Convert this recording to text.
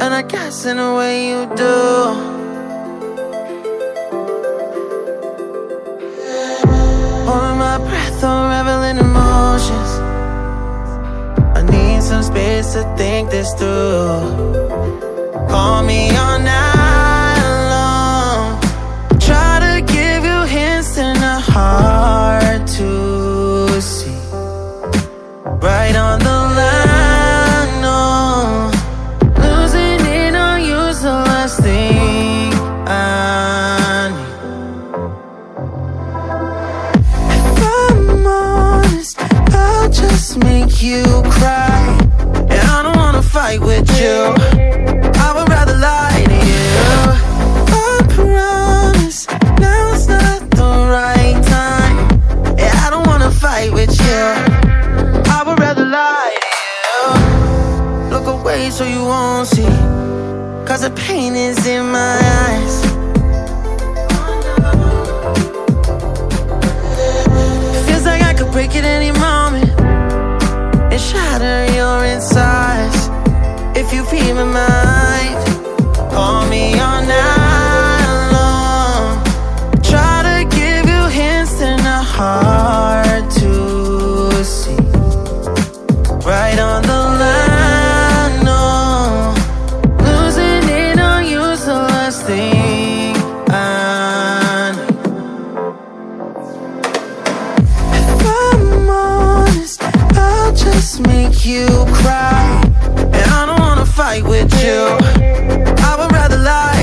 and I guess in a way you do. Holding my breath, unraveling emotions. I need some space to think this through. Call me all night long. Try to give you hints and a hard to see. Right on the line, no. Losing it on you's the last thing I need. If I'm honest, I'll just make you cry. And I don't wanna fight with you. I would rather lie to you. I promise now's not the right time. And I don't wanna fight with you. I would rather lie to you. Look away so you won't see, 'cause the pain is in my eyes. Feels like I could break at any moment and shatter your insides. If you feel my mind, call me all night long. Try to give you hints and a hard to see. Right on the line, no. Losing it on you's the last thing I need. If I'm honest, I'll just make you cry. And I don't wanna fight with you. I would rather lie